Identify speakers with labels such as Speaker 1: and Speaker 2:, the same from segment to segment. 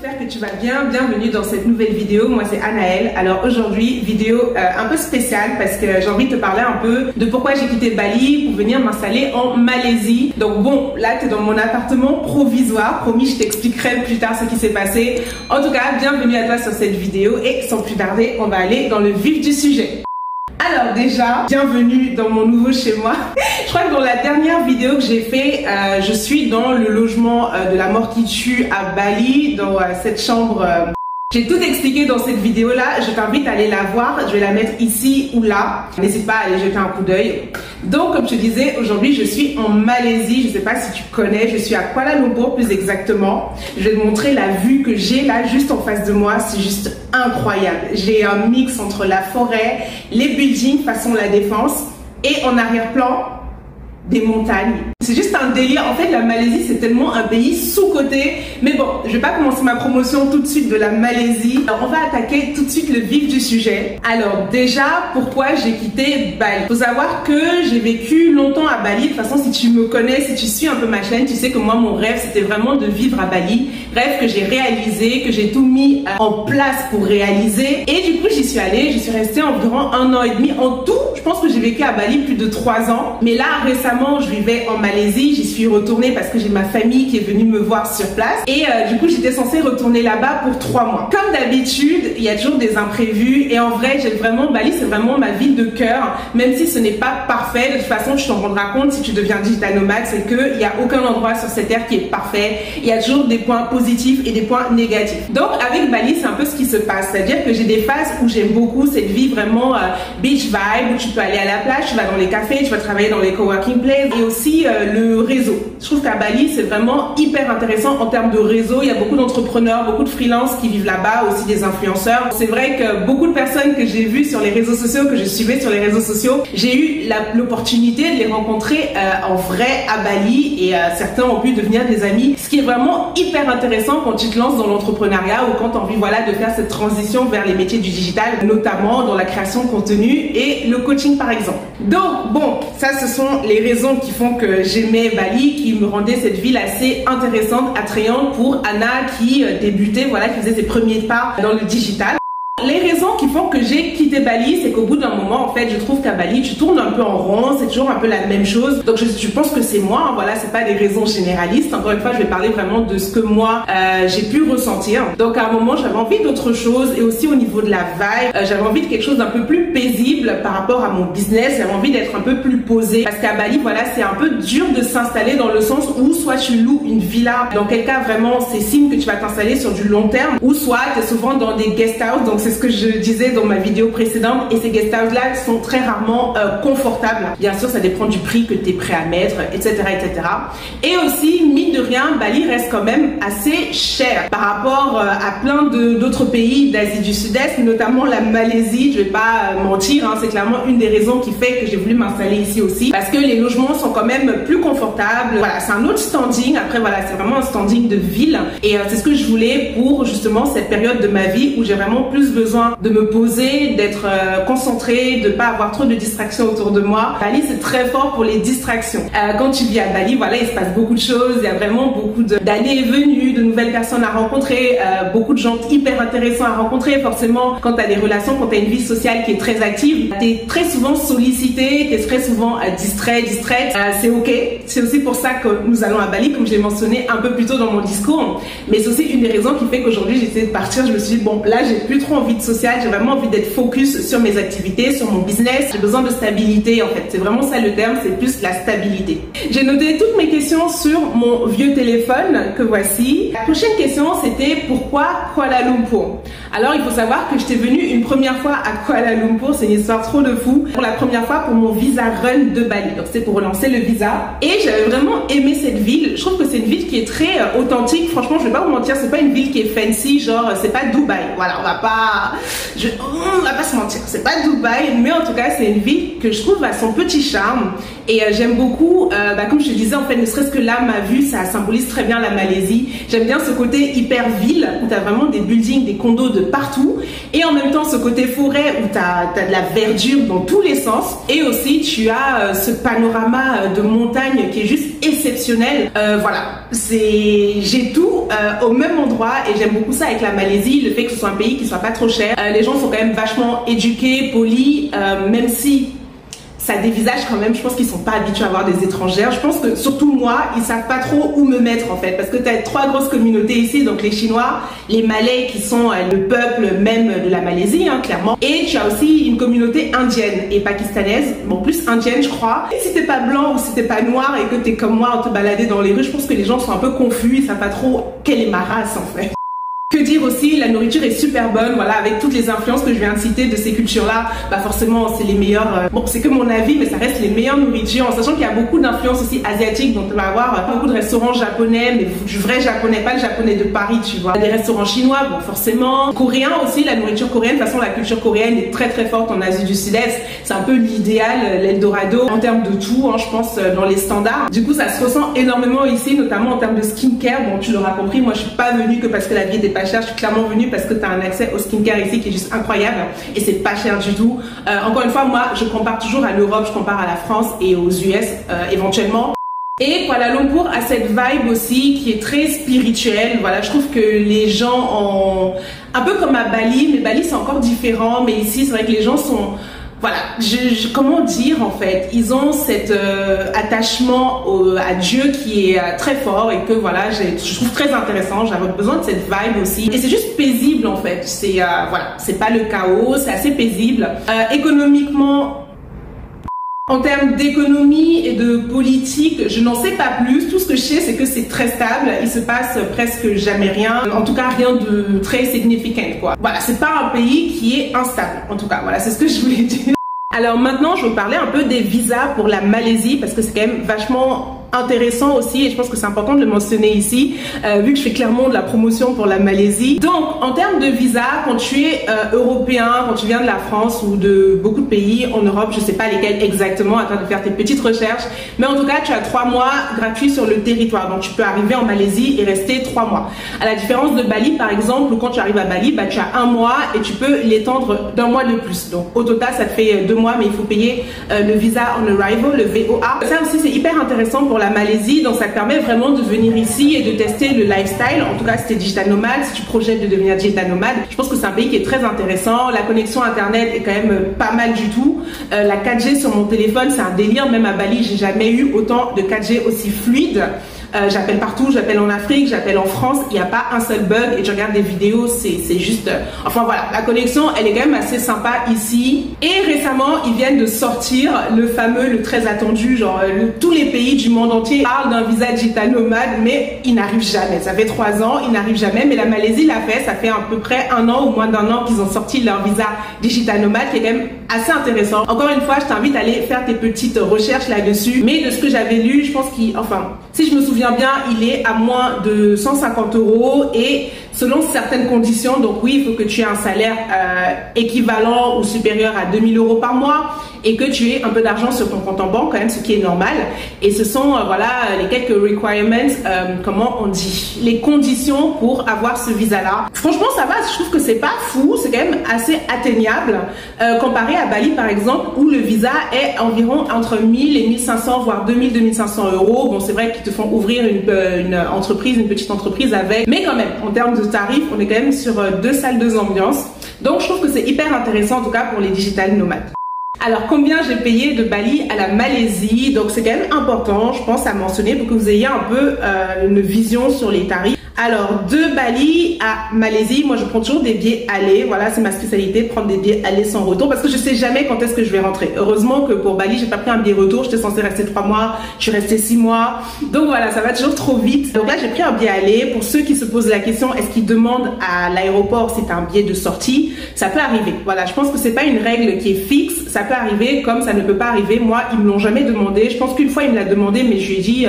Speaker 1: j'espère que tu vas bien. Bienvenue dans cette nouvelle vidéo. Moi c'est Anaëlle. Alors aujourd'hui, vidéo un peu spéciale parce que j'ai envie de te parler un peu de pourquoi j'ai quitté Bali pour venir m'installer en Malaisie. Donc bon, là tu es dans mon appartement provisoire. Promis, je t'expliquerai plus tard ce qui s'est passé. En tout cas, bienvenue à toi sur cette vidéo et sans plus tarder, on va aller dans le vif du sujet. Alors déjà, bienvenue dans mon nouveau chez moi. Je crois que dans la dernière vidéo que j'ai fait, je suis dans le logement de la mort qui tue à Bali, dans cette chambre. J'ai tout expliqué dans cette vidéo-là. Je t'invite à aller la voir. Je vais la mettre ici ou là. N'hésite pas à aller jeter un coup d'œil. Donc, comme je te disais, aujourd'hui, je suis en Malaisie. Je ne sais pas si tu connais. Je suis à Kuala Lumpur, plus exactement. Je vais te montrer la vue que j'ai là, juste en face de moi. C'est juste incroyable. J'ai un mix entre la forêt, les buildings façon La Défense et en arrière-plan, des montagnes. C'est juste un délire. En fait, la Malaisie, c'est tellement un pays sous-coté. Mais bon, je vais pas commencer ma promotion tout de suite de la Malaisie. Alors, on va attaquer tout de suite le vif du sujet. Alors, déjà, pourquoi j'ai quitté Bali? Faut savoir que j'ai vécu longtemps à Bali. De toute façon, si tu me connais, si tu suis un peu ma chaîne, tu sais que moi, mon rêve, c'était vraiment de vivre à Bali. Rêve que j'ai réalisé, que j'ai tout mis en place pour réaliser. Et du coup, j'y suis allée. J'y suis restée environ 1 an et demi. En tout, je pense que j'ai vécu à Bali plus de 3 ans. Mais là, récemment, je vivais en Malaisie. J'y suis retournée parce que j'ai ma famille qui est venue me voir sur place. Et du coup, j'étais censée retourner là-bas pour 3 mois. Comme d'habitude, il y a toujours des imprévus. Et en vrai, j'ai vraiment, Bali, c'est vraiment ma ville de cœur. Même si ce n'est pas parfait, de toute façon, tu t'en rendras compte si tu deviens digital nomade, c'est qu'il n'y a aucun endroit sur cette terre qui est parfait. Il y a toujours des points positifs et des points négatifs. Donc, avec Bali, c'est un peu ce qui se passe. C'est-à-dire que j'ai des phases où j'aime beaucoup cette vie vraiment beach vibe, où tu peux aller à la plage, tu vas dans les cafés, tu vas travailler dans les coworking places et aussi le réseau. Je trouve qu'à Bali, c'est vraiment hyper intéressant en termes de réseau. Il y a beaucoup d'entrepreneurs, beaucoup de freelances qui vivent là-bas, aussi des influenceurs. C'est vrai que beaucoup de personnes que j'ai vues sur les réseaux sociaux, que je suivais sur les réseaux sociaux, j'ai eu l'opportunité de les rencontrer en vrai à Bali et certains ont pu devenir des amis. Ce qui est vraiment hyper intéressant quand tu te lances dans l'entrepreneuriat ou quand tu as envie de faire cette transition vers les métiers du digital, notamment dans la création de contenu et le coaching par exemple. Donc bon, ça ce sont les raisons qui font que j'aimais Bali, qui me rendait cette ville assez intéressante, attrayante pour Anna qui débutait, qui faisait ses premiers pas dans le digital. Les raisons qui font que j'ai quitté Bali, c'est qu'au bout d'un moment, en fait, je trouve qu'à Bali, tu tournes un peu en rond, c'est toujours un peu la même chose. Donc, je pense que c'est moi, c'est pas des raisons généralistes. Encore une fois, je vais parler vraiment de ce que moi, j'ai pu ressentir. Donc, à un moment, j'avais envie d'autre chose et aussi au niveau de la vibe, j'avais envie de quelque chose d'un peu plus paisible par rapport à mon business. J'avais envie d'être un peu plus posée parce qu'à Bali, c'est un peu dur de s'installer dans le sens où soit tu loues une villa, dans quel cas vraiment c'est signe que tu vas t'installer sur du long terme, ou soit tu es souvent dans des guest house. Donc, c'est ce que je disais dans ma vidéo précédente et ces guest house là sont très rarement confortables. Bien sûr, ça dépend du prix que tu es prêt à mettre, etc., etc. Et aussi, mine de rien, Bali reste quand même assez cher par rapport à plein d'autres pays d'Asie du Sud-Est, notamment la Malaisie. Je vais pas mentir, c'est clairement une des raisons qui fait que j'ai voulu m'installer ici aussi, parce que les logements sont quand même plus confortables. C'est un autre standing. Après, c'est vraiment un standing de ville et c'est ce que je voulais pour justement cette période de ma vie où j'ai vraiment plus besoin de me poser, d'être concentrée, de pas avoir trop de distractions autour de moi. Bali, c'est très fort pour les distractions. Quand tu vis à Bali, il se passe beaucoup de choses. Il y a vraiment beaucoup d'allées et venues, de nouvelles personnes à rencontrer, beaucoup de gens hyper intéressants à rencontrer. Forcément, quand tu as des relations, quand tu as une vie sociale qui est très active, tu es très souvent sollicité, tu es très souvent distraite. C'est ok. C'est aussi pour ça que nous allons à Bali, comme je l'ai mentionné un peu plus tôt dans mon discours. Mais c'est aussi une des raisons qui fait qu'aujourd'hui, j'ai essayé de partir. Je me suis dit, bon, là, j'ai plus trop envie de social, j'ai vraiment envie d'être focus sur mes activités, sur mon business. J'ai besoin de stabilité en fait, c'est vraiment ça le terme, c'est plus la stabilité. J'ai noté toutes mes questions sur mon vieux téléphone que voici. La prochaine question c'était pourquoi Kuala Lumpur? Alors il faut savoir que j'étais venue une première fois à Kuala Lumpur, c'est une histoire trop de fou, pour la première fois pour mon visa run de Bali, donc c'est pour relancer le visa et j'avais vraiment aimé cette ville. Je trouve que c'est une ville qui est très authentique, franchement je vais pas vous mentir, c'est pas une ville qui est fancy, genre c'est pas Dubaï, on va pas se mentir, c'est pas Dubaï, mais en tout cas c'est une ville que je trouve à son petit charme Et j'aime beaucoup, comme je te disais, en fait, ne serait-ce que là, ma vue, ça symbolise très bien la Malaisie. J'aime bien ce côté hyper ville, où tu as vraiment des buildings, des condos de partout. Et en même temps, ce côté forêt, où tu as de la verdure dans tous les sens. Et aussi, tu as ce panorama de montagne qui est juste exceptionnel. Voilà, j'ai tout au même endroit et j'aime beaucoup ça avec la Malaisie, le fait que ce soit un pays qui soit pas trop cher. Les gens sont quand même vachement éduqués, polis, même si ça dévisage quand même, je pense qu'ils sont pas habitués à voir des étrangères. Je pense que surtout moi, ils savent pas trop où me mettre en fait, parce que tu as 3 grosses communautés ici, donc les Chinois, les Malais qui sont le peuple même de la Malaisie, hein, clairement, et tu as aussi une communauté indienne et pakistanaise, bon plus indienne je crois. Et si t'es pas blanc ou si t'es pas noir et que t'es comme moi en te balader dans les rues, je pense que les gens sont un peu confus, ils savent pas trop quelle est ma race en fait. Que dire aussi, la nourriture est super bonne, voilà, avec toutes les influences que je viens de citer de ces cultures-là, forcément c'est les meilleures, bon c'est que mon avis, mais ça reste les meilleures nourritures, en sachant qu'il y a beaucoup d'influences aussi asiatiques, donc tu vas avoir beaucoup de restaurants japonais, mais du vrai japonais, pas le japonais de Paris, tu vois. Des restaurants chinois, bon forcément, coréens aussi, la nourriture coréenne, de toute façon la culture coréenne est très très forte en Asie du Sud-Est, c'est un peu l'idéal, l'Eldorado, en termes de tout, hein, je pense, dans les standards. Du coup ça se ressent énormément ici, notamment en termes de skincare, bon tu l'auras compris, moi je suis pas venue que parce que la vie était pas cher, je suis clairement venue parce que tu as un accès au skincare ici qui est juste incroyable et c'est pas cher du tout. Encore une fois, moi je compare toujours à l'Europe, je compare à la France et aux US éventuellement. Et Kuala Lumpur a cette vibe aussi qui est très spirituelle. Voilà, je trouve que les gens ont un peu comme à Bali, mais Bali c'est encore différent, mais ici c'est vrai que les gens sont... Voilà, comment dire en fait, ils ont cet attachement à Dieu qui est très fort et que voilà, je trouve très intéressant, j'avais besoin de cette vibe aussi. Et c'est juste paisible en fait, c'est voilà, c'est pas le chaos, c'est assez paisible. Économiquement, en termes d'économie et de politique, je n'en sais pas plus. Tout ce que je sais, c'est que c'est très stable. Il se passe presque jamais rien. En tout cas, rien de très significant, quoi. Voilà, c'est pas un pays qui est instable. En tout cas, voilà, c'est ce que je voulais dire. Alors maintenant, je vais vous parler un peu des visas pour la Malaisie parce que c'est quand même vachement intéressant aussi et je pense que c'est important de le mentionner ici vu que je fais clairement de la promotion pour la Malaisie. Donc en termes de visa, quand tu es européen, quand tu viens de la France ou de beaucoup de pays en Europe, je sais pas lesquels exactement, attends de faire tes petites recherches, mais en tout cas tu as 3 mois gratuits sur le territoire, donc tu peux arriver en Malaisie et rester 3 mois. À la différence de Bali par exemple, où quand tu arrives à Bali, tu as 1 mois et tu peux l'étendre d'1 mois de plus. Donc au total ça te fait 2 mois, mais il faut payer le visa on arrival, le VOA. Ça aussi c'est hyper intéressant pour la Malaisie, donc ça te permet vraiment de venir ici et de tester le lifestyle. En tout cas si tu es digital nomade, si tu projettes de devenir digital nomade, je pense que c'est un pays qui est très intéressant. La connexion internet est quand même pas mal du tout. La 4G sur mon téléphone c'est un délire, même à Bali j'ai jamais eu autant de 4G aussi fluide. J'appelle partout, j'appelle en Afrique, j'appelle en France, il n'y a pas un seul bug et je regarde des vidéos, c'est juste... enfin voilà, la connexion, elle est quand même assez sympa ici. Et récemment, ils viennent de sortir le fameux, le très attendu, genre tous les pays du monde entier parlent d'un visa digital nomade, mais il n'arrive jamais. Ça fait 3 ans, il n'arrive jamais, mais la Malaisie l'a fait, ça fait à peu près 1 an ou moins d'1 an qu'ils ont sorti leur visa digital nomade, qui est quand même assez intéressant. Encore une fois, je t'invite à aller faire tes petites recherches là-dessus, mais de ce que j'avais lu, je pense qu'il... enfin, si je me souviens bien, il est à moins de 150 € et selon certaines conditions, donc oui, il faut que tu aies un salaire équivalent ou supérieur à 2000 € par mois et que tu aies un peu d'argent sur ton compte en banque quand même, ce qui est normal. Et ce sont voilà les quelques requirements, comment on dit, les conditions pour avoir ce visa-là. Franchement, ça va, je trouve que c'est pas fou, c'est quand même assez atteignable comparé à Bali par exemple où le visa est environ entre 1000 et 1500 voire 2000, 2500 €. Bon, c'est vrai qu'ils te font ouvrir une entreprise, une petite entreprise avec, mais quand même en termes de tarifs, on est quand même sur 2 salles, 2 ambiances. Donc je trouve que c'est hyper intéressant en tout cas pour les digital nomades. Alors combien j'ai payé de Bali à la Malaisie? Donc c'est quand même important, je pense, à mentionner pour que vous ayez un peu une vision sur les tarifs. Alors de Bali à Malaisie, moi je prends toujours des billets aller, voilà c'est ma spécialité, prendre des billets aller sans retour parce que je sais jamais quand est-ce que je vais rentrer. Heureusement que pour Bali j'ai pas pris un billet retour, j'étais censée rester 3 mois, je suis restée 6 mois, donc voilà ça va toujours trop vite. Donc là j'ai pris un billet aller. Pour ceux qui se posent la question est-ce qu'ils demandent à l'aéroport si t'as un billet de sortie, ça peut arriver. Voilà, je pense que c'est pas une règle qui est fixe, ça peut arriver comme ça ne peut pas arriver. Moi ils me l'ont jamais demandé, je pense qu'une fois il me l'a demandé mais je lui ai dit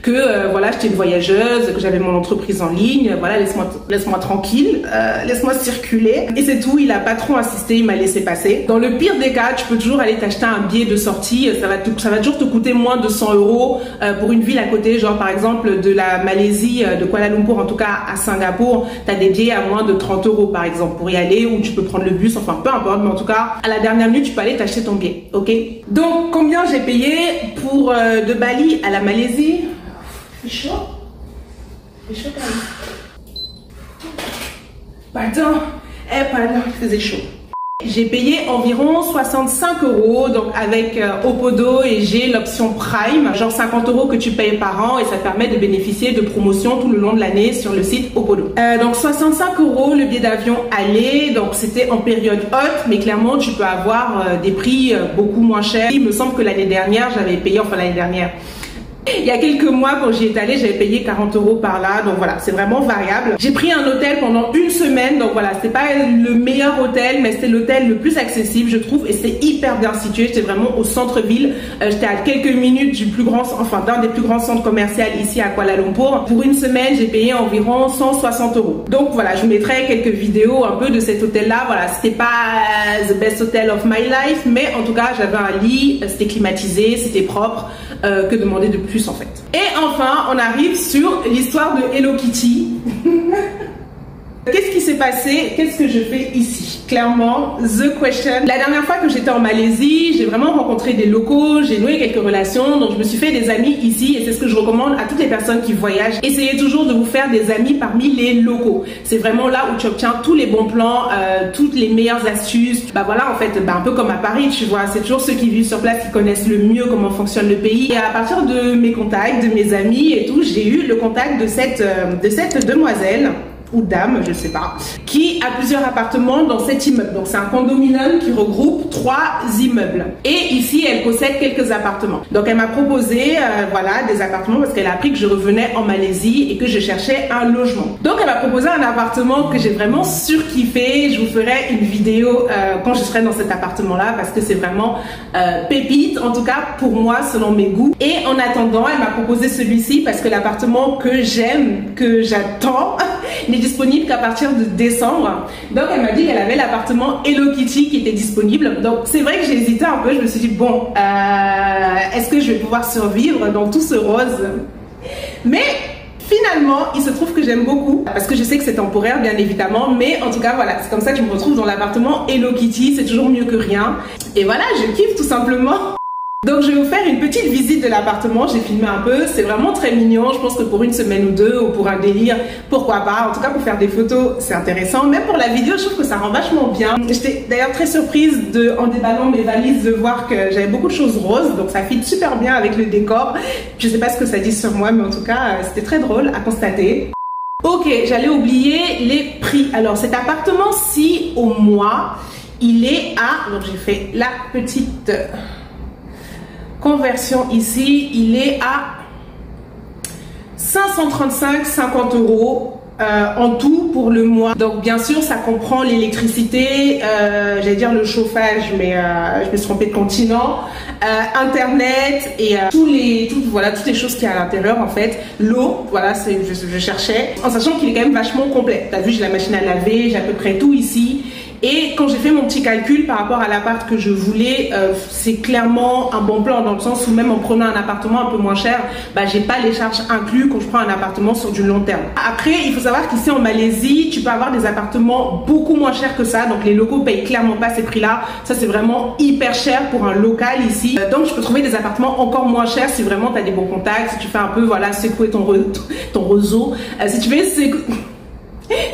Speaker 1: que voilà j'étais une voyageuse, que j'avais mon entreprise entreprise en ligne, voilà, laisse-moi tranquille, laisse-moi circuler. Et c'est tout, il a pas trop insisté, il m'a laissé passer. Dans le pire des cas, tu peux toujours aller t'acheter un billet de sortie, ça va toujours te coûter moins de 100 € pour une ville à côté, genre par exemple de la Malaisie, de Kuala Lumpur en tout cas à Singapour, tu as des billets à moins de 30 € par exemple pour y aller, ou tu peux prendre le bus, enfin peu importe, mais en tout cas à la dernière minute tu peux aller t'acheter ton billet, ok? Donc combien j'ai payé pour de Bali à la Malaisie? Il fait chaud. Il fait chaud quand même. Pardon, il faisait chaud. J'ai payé environ 65 €, donc avec Opodo, et j'ai l'option Prime, genre 50 € que tu payes par an et ça te permet de bénéficier de promotions tout le long de l'année sur le site Opodo. Donc 65 € le billet d'avion aller, donc c'était en période haute, mais clairement tu peux avoir des prix beaucoup moins chers. Il me semble que l'année dernière j'avais payé, enfin l'année dernière, il y a quelques mois, quand j'y étais allée, j'avais payé 40 € par là. Donc voilà, c'est vraiment variable. J'ai pris un hôtel pendant une semaine. Donc voilà, c'est pas le meilleur hôtel, mais c'était l'hôtel le plus accessible, je trouve. Et c'est hyper bien situé. J'étais vraiment au centre-ville. J'étais à quelques minutes du d'un des plus grands centres commerciaux ici à Kuala Lumpur. Pour une semaine, j'ai payé environ 160 €. Donc voilà, je vous mettrai quelques vidéos un peu de cet hôtel-là. Voilà, c'était pas the best hotel of my life, mais en tout cas, j'avais un lit, c'était climatisé, c'était propre. Que demander de plus en fait. Et enfin, on arrive sur l'histoire de Hello Kitty. Qu'est-ce qui s'est passé? Qu'est-ce que je fais ici? Clairement, the question. La dernière fois que j'étais en Malaisie, j'ai vraiment rencontré des locaux, j'ai noué quelques relations, donc je me suis fait des amis ici et c'est ce que je recommande à toutes les personnes qui voyagent. Essayez toujours de vous faire des amis parmi les locaux. C'est vraiment là où tu obtiens tous les bons plans, toutes les meilleures astuces. Bah voilà, en fait, un peu comme à Paris, tu vois, c'est toujours ceux qui vivent sur place qui connaissent le mieux comment fonctionne le pays. Et à partir de mes contacts, de mes amis et tout, j'ai eu le contact de cette demoiselle ou dame, je sais pas, qui a plusieurs appartements dans cet immeuble. Donc c'est un condominium qui regroupe 3 immeubles. Et ici, elle possède quelques appartements. Donc elle m'a proposé, voilà, des appartements parce qu'elle a appris que je revenais en Malaisie et que je cherchais un logement. Donc elle m'a proposé un appartement que j'ai vraiment surkiffé. Je vous ferai une vidéo quand je serai dans cet appartement-là parce que c'est vraiment pépite, en tout cas pour moi, selon mes goûts. Et en attendant, elle m'a proposé celui-ci parce que l'appartement que j'aime, que j'attends, n'est disponible qu'à partir de décembre. Donc elle m'a dit qu'elle avait l'appartement Hello Kitty qui était disponible. Donc c'est vrai que j'ai hésité un peu, je me suis dit bon, est-ce que je vais pouvoir survivre dans tout ce rose? Mais finalement, il se trouve que j'aime beaucoup parce que je sais que c'est temporaire bien évidemment, mais en tout cas voilà, c'est comme ça que je me retrouve dans l'appartement Hello Kitty, c'est toujours mieux que rien. Et voilà, je kiffe tout simplement. Donc je vais vous faire une petite visite de l'appartement, j'ai filmé un peu, c'est vraiment très mignon, je pense que pour une semaine ou deux ou pour un délire, pourquoi pas, en tout cas pour faire des photos c'est intéressant, même pour la vidéo je trouve que ça rend vachement bien. J'étais d'ailleurs très surprise en déballant mes valises de voir que j'avais beaucoup de choses roses, donc ça fit super bien avec le décor, je sais pas ce que ça dit sur moi mais en tout cas c'était très drôle à constater. Ok, j'allais oublier les prix. Alors cet appartement-ci au mois, il est à, donc j'ai fait la petite conversion ici, il est à 535,50 € en tout pour le mois. Donc bien sûr ça comprend l'électricité, j'allais dire le chauffage mais je me suis trompée de continent, internet et toutes les choses qu'il y a à l'intérieur en fait. L'eau, voilà, je cherchais, en sachant qu'il est quand même vachement complet. T'as vu, j'ai la machine à laver, j'ai à peu près tout ici. Et quand j'ai fait mon petit calcul par rapport à l'appart que je voulais, c'est clairement un bon plan dans le sens où même en prenant un appartement un peu moins cher, bah, j'ai pas les charges inclus quand je prends un appartement sur du long terme. Après, il faut savoir qu'ici en Malaisie, tu peux avoir des appartements beaucoup moins chers que ça. Donc les locaux payent clairement pas ces prix-là. Ça, c'est vraiment hyper cher pour un local ici. Donc je peux trouver des appartements encore moins chers si vraiment tu as des bons contacts, si tu fais un peu voilà, secouer ton réseau. Si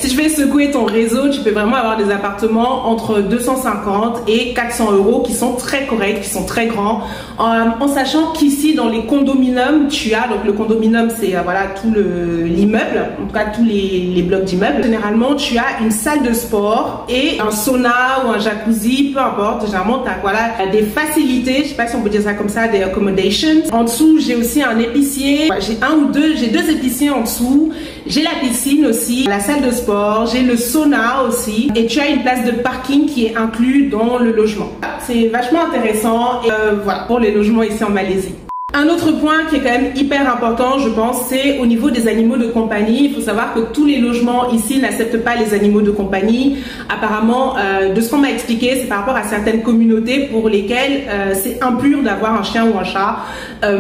Speaker 1: tu fais secouer ton réseau, tu peux vraiment avoir des appartements entre 250 et 400 € qui sont très corrects, qui sont très grands. En sachant qu'ici, dans les condominiums, tu as, donc le condominium, c'est voilà tout l'immeuble, en tout cas tous les blocs d'immeubles. Généralement, tu as une salle de sport et un sauna ou un jacuzzi, peu importe. Généralement, tu as voilà, des facilités, je sais pas si on peut dire ça comme ça, des accommodations. En dessous, j'ai aussi un épicier. J'ai deux épiciers en dessous. J'ai la piscine aussi, la salle de sport, j'ai le sauna aussi et tu as une place de parking qui est inclus dans le logement. C'est vachement intéressant et voilà pour les logements ici en Malaisie. Un autre point qui est quand même hyper important, je pense, c'est au niveau des animaux de compagnie. Il faut savoir que tous les logements ici n'acceptent pas les animaux de compagnie. Apparemment, de ce qu'on m'a expliqué, c'est par rapport à certaines communautés pour lesquelles c'est impur d'avoir un chien ou un chat.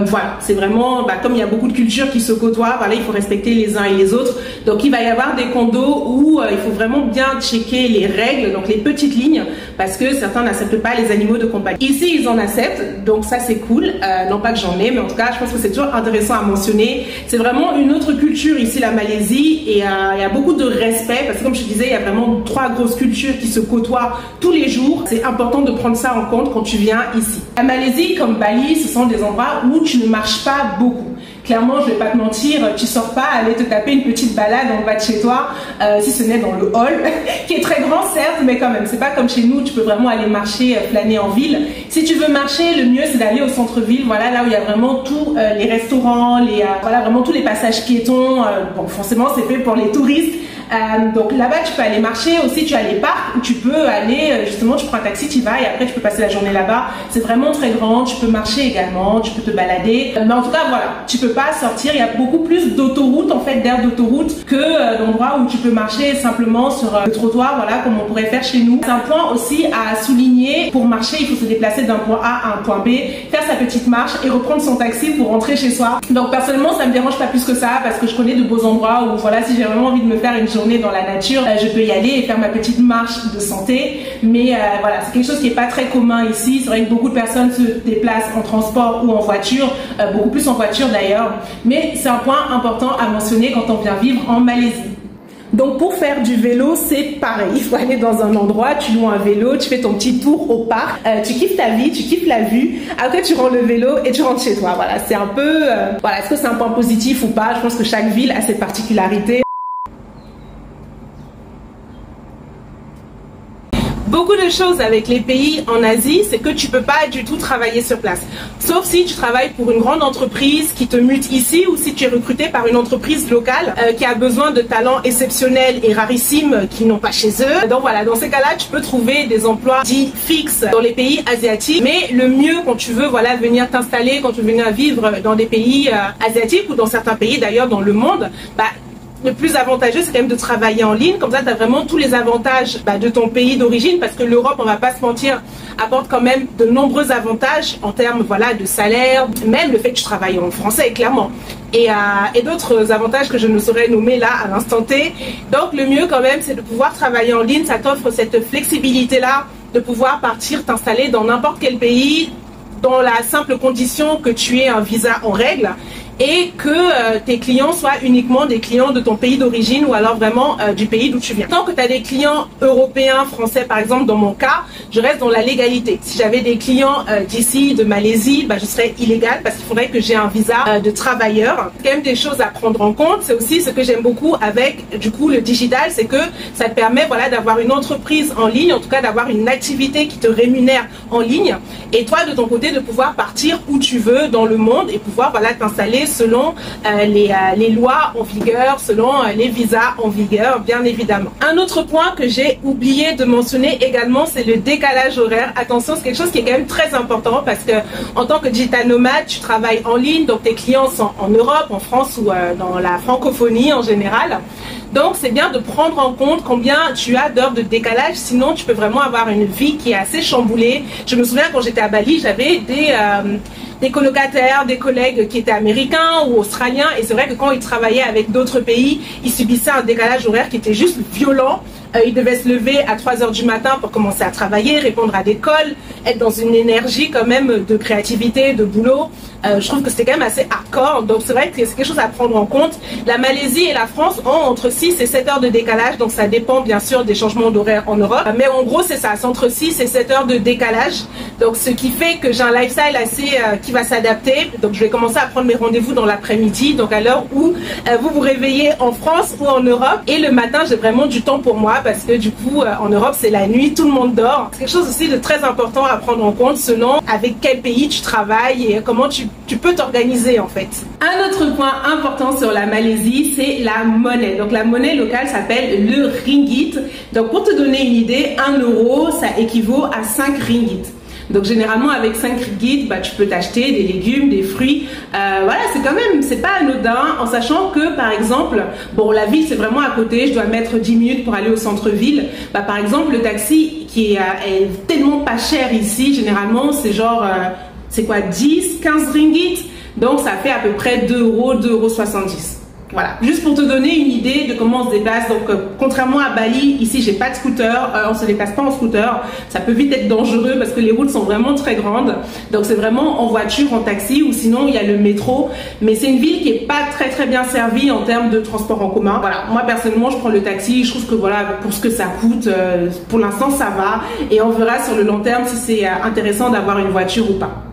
Speaker 1: Voilà, c'est vraiment, comme il y a beaucoup de cultures qui se côtoient, voilà, il faut respecter les uns et les autres. Donc il va y avoir des condos où il faut vraiment bien checker les règles, donc les petites lignes, parce que certains n'acceptent pas les animaux de compagnie. Ici, ils en acceptent, donc ça c'est cool. Non pas que j'en ai, mais en tout cas, je pense que c'est toujours intéressant à mentionner. C'est vraiment une autre culture ici, la Malaisie, et il y a beaucoup de respect, parce que comme je te disais, il y a vraiment 3 grosses cultures qui se côtoient tous les jours. C'est important de prendre ça en compte quand tu viens ici. La Malaisie, comme Bali, ce sont des endroits où tu ne marches pas beaucoup. Clairement, je vais pas te mentir, tu sors pas aller te taper une petite balade en bas de chez toi, si ce n'est dans le hall, qui est très grand certes, mais quand même, c'est pas comme chez nous, tu peux vraiment aller marcher, flâner en ville. Si tu veux marcher, le mieux c'est d'aller au centre-ville, voilà, là où il y a vraiment tous les restaurants, voilà, vraiment tous les passages piétons. Bon, forcément, c'est fait pour les touristes. Donc là-bas, tu peux aller marcher. Aussi, tu as les parcs où tu peux aller, justement, tu prends un taxi, tu y vas et après tu peux passer la journée là-bas. C'est vraiment très grand. Tu peux marcher également, tu peux te balader. Mais en tout cas, voilà, tu peux pas sortir. Il y a beaucoup plus d'autoroutes, en fait, d'aires d'autoroute que d'endroits où tu peux marcher simplement sur le trottoir, voilà, comme on pourrait faire chez nous. C'est un point aussi à souligner. Pour marcher, il faut se déplacer d'un point A à un point B, faire sa petite marche et reprendre son taxi pour rentrer chez soi. Donc personnellement, ça me dérange pas plus que ça parce que je connais de beaux endroits où, voilà, si j'ai vraiment envie de me faire une journée dans la nature, je peux y aller et faire ma petite marche de santé. Mais voilà, c'est quelque chose qui est pas très commun ici. C'est vrai que beaucoup de personnes se déplacent en transport ou en voiture, beaucoup plus en voiture d'ailleurs. Mais c'est un point important à mentionner quand on vient vivre en Malaisie. Donc pour faire du vélo, c'est pareil. Il faut aller dans un endroit, tu loues un vélo, tu fais ton petit tour au parc, tu kiffes ta vie, tu kiffes la vue. Après tu rends le vélo et tu rentres chez toi. Voilà, c'est un peu... voilà, est-ce que c'est un point positif ou pas? Je pense que chaque ville a ses particularités. Beaucoup de choses avec les pays en Asie, c'est que tu peux pas du tout travailler sur place. Sauf si tu travailles pour une grande entreprise qui te mute ici ou si tu es recruté par une entreprise locale qui a besoin de talents exceptionnels et rarissimes qu'ils n'ont pas chez eux. Donc voilà, dans ces cas-là, tu peux trouver des emplois dits fixes dans les pays asiatiques. Mais le mieux quand tu veux voilà venir t'installer, quand tu veux venir vivre dans des pays asiatiques ou dans certains pays d'ailleurs dans le monde, le plus avantageux, c'est quand même de travailler en ligne. Comme ça, tu as vraiment tous les avantages de ton pays d'origine parce que l'Europe, on va pas se mentir, apporte quand même de nombreux avantages en termes voilà, de salaire, même le fait que tu travailles en français, clairement. Et d'autres avantages que je ne saurais nommer là à l'instant T. Donc, le mieux quand même, c'est de pouvoir travailler en ligne. Ça t'offre cette flexibilité-là de pouvoir partir t'installer dans n'importe quel pays dans la simple condition que tu aies un visa en règle et que tes clients soient uniquement des clients de ton pays d'origine ou alors vraiment du pays d'où tu viens. Tant que tu as des clients européens, français par exemple, dans mon cas, je reste dans la légalité. Si j'avais des clients d'ici, de Malaisie, je serais illégale parce qu'il faudrait que j'ai un visa de travailleur. C'est quand même des choses à prendre en compte. C'est aussi ce que j'aime beaucoup avec du coup le digital, c'est que ça te permet voilà, d'avoir une entreprise en ligne, en tout cas d'avoir une activité qui te rémunère en ligne et toi de ton côté de pouvoir partir où tu veux dans le monde et pouvoir voilà, t'installer selon les lois en vigueur, selon les visas en vigueur, bien évidemment. Un autre point que j'ai oublié de mentionner également, c'est le décalage horaire. Attention, c'est quelque chose qui est quand même très important parce que en tant que digital nomade, tu travailles en ligne, donc tes clients sont en Europe, en France ou dans la francophonie en général. Donc c'est bien de prendre en compte combien tu as d'heures de décalage, sinon tu peux vraiment avoir une vie qui est assez chamboulée. Je me souviens quand j'étais à Bali, j'avais des colocataires, des collègues qui étaient américains ou australiens et c'est vrai que quand ils travaillaient avec d'autres pays, ils subissaient un décalage horaire qui était juste violent. Ils devaient se lever à 3 h du matin pour commencer à travailler, répondre à des calls, être dans une énergie quand même de créativité, de boulot. Je trouve que c'était quand même assez hardcore, donc c'est vrai que c'est quelque chose à prendre en compte. La Malaisie et la France ont entre 6 et 7 heures de décalage, donc ça dépend bien sûr des changements d'horaire en Europe. Mais en gros c'est ça, c'est entre 6 et 7 heures de décalage, donc ce qui fait que j'ai un lifestyle assez qui va s'adapter. Donc je vais commencer à prendre mes rendez-vous dans l'après-midi, donc à l'heure où vous vous réveillez en France ou en Europe. Et le matin j'ai vraiment du temps pour moi parce que du coup en Europe c'est la nuit, tout le monde dort. C'est quelque chose aussi de très important à prendre en compte selon avec quel pays tu travailles et comment tu peux t'organiser en fait. Un autre point important sur la Malaisie, c'est la monnaie. Donc la monnaie locale s'appelle le ringgit. Donc pour te donner une idée, 1 euro, ça équivaut à 5 ringgit. Donc généralement avec 5 ringgit, bah, tu peux t'acheter des légumes, des fruits. Voilà, c'est quand même, c'est pas anodin, en sachant que par exemple, bon, la ville c'est vraiment à côté, je dois mettre 10 minutes pour aller au centre-ville. Bah, par exemple, le taxi qui est tellement pas cher ici, généralement c'est genre, c'est quoi, 10, 15 ringgit. Donc ça fait à peu près 2 euros, 2,70 €. Voilà, juste pour te donner une idée de comment on se déplace. Donc contrairement à Bali, ici j'ai pas de scooter, on se déplace pas en scooter, ça peut vite être dangereux parce que les routes sont vraiment très grandes. Donc c'est vraiment en voiture, en taxi, ou sinon il y a le métro. Mais c'est une ville qui est pas très bien servie en termes de transport en commun. Voilà, moi personnellement je prends le taxi, je trouve que voilà, pour ce que ça coûte, pour l'instant ça va, et on verra sur le long terme si c'est intéressant d'avoir une voiture ou pas.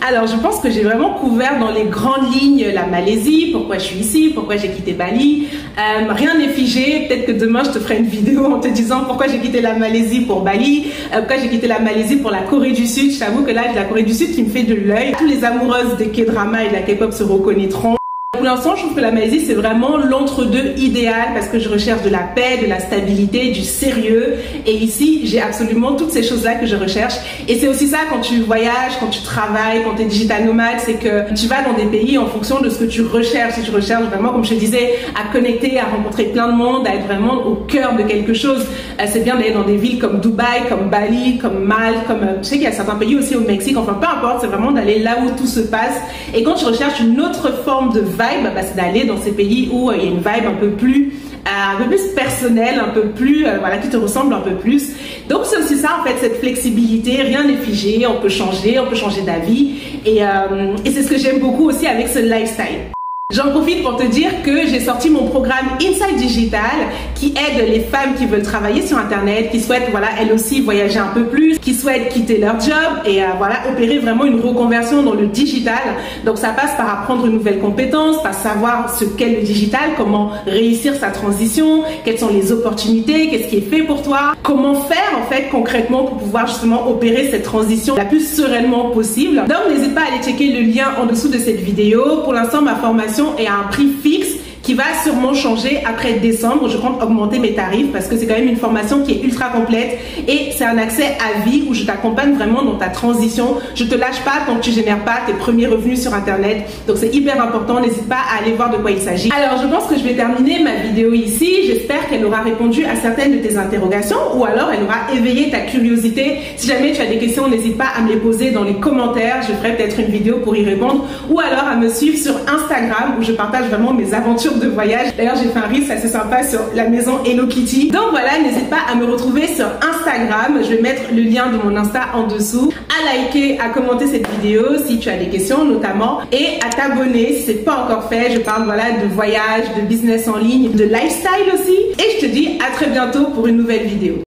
Speaker 1: Alors, je pense que j'ai vraiment couvert dans les grandes lignes la Malaisie, pourquoi je suis ici, pourquoi j'ai quitté Bali. Rien n'est figé, peut-être que demain je te ferai une vidéo en te disant pourquoi j'ai quitté la Malaisie pour Bali, pourquoi j'ai quitté la Malaisie pour la Corée du Sud. Je t'avoue que là, j'ai la Corée du Sud qui me fait de l'œil. Tous les amoureuses des K-drama et de la K-pop se reconnaîtront. Pour l'instant, je trouve que la Malaisie, c'est vraiment l'entre-deux idéal parce que je recherche de la paix, de la stabilité, du sérieux. Et ici, j'ai absolument toutes ces choses-là que je recherche. Et c'est aussi ça quand tu voyages, quand tu travailles, quand tu es digital nomade, c'est que tu vas dans des pays en fonction de ce que tu recherches. Si tu recherches vraiment, comme je te disais, à connecter, à rencontrer plein de monde, à être vraiment au cœur de quelque chose, c'est bien d'aller dans des villes comme Dubaï, comme Bali, comme Malte, comme je sais qu'il y a certains pays aussi au Mexique. Enfin, peu importe, c'est vraiment d'aller là où tout se passe. Et quand tu recherches une autre forme de vibe, bah, c'est d'aller dans ces pays où il y a une vibe un peu plus personnelle, un peu plus voilà, qui te ressemble un peu plus. Donc c'est aussi ça en fait, cette flexibilité, rien n'est figé, on peut changer d'avis, et c'est ce que j'aime beaucoup aussi avec ce lifestyle. J'en profite pour te dire que j'ai sorti mon programme Inside Digital qui aide les femmes qui veulent travailler sur Internet, qui souhaitent, voilà, elles aussi voyager un peu plus, qui souhaitent quitter leur job et voilà, opérer vraiment une reconversion dans le digital. Donc ça passe par apprendre une nouvelle compétence, par savoir ce qu'est le digital, comment réussir sa transition, quelles sont les opportunités, qu'est-ce qui est fait pour toi, comment faire en fait concrètement pour pouvoir justement opérer cette transition la plus sereinement possible. Donc n'hésite pas à aller checker le lien en dessous de cette vidéo. Pour l'instant, ma formation est à un prix fixe qui va sûrement changer après décembre. Je compte augmenter mes tarifs parce que c'est quand même une formation qui est ultra complète et c'est un accès à vie où je t'accompagne vraiment dans ta transition. Je te lâche pas tant que tu génères pas tes premiers revenus sur Internet. Donc c'est hyper important. N'hésite pas à aller voir de quoi il s'agit. Alors je pense que je vais terminer ma vidéo ici. J'espère qu'elle aura répondu à certaines de tes interrogations ou alors elle aura éveillé ta curiosité. Si jamais tu as des questions, n'hésite pas à me les poser dans les commentaires. Je ferai peut-être une vidéo pour y répondre ou alors à me suivre sur Instagram où je partage vraiment mes aventures de voyage. D'ailleurs, j'ai fait un reel assez sympa sur la maison Hello Kitty. Donc voilà, n'hésite pas à me retrouver sur Instagram. Je vais mettre le lien de mon Insta en dessous. À liker, à commenter cette vidéo si tu as des questions notamment et à t'abonner si c'est pas encore fait. Je parle voilà de voyage, de business en ligne, de lifestyle aussi. Et je te dis à très bientôt pour une nouvelle vidéo.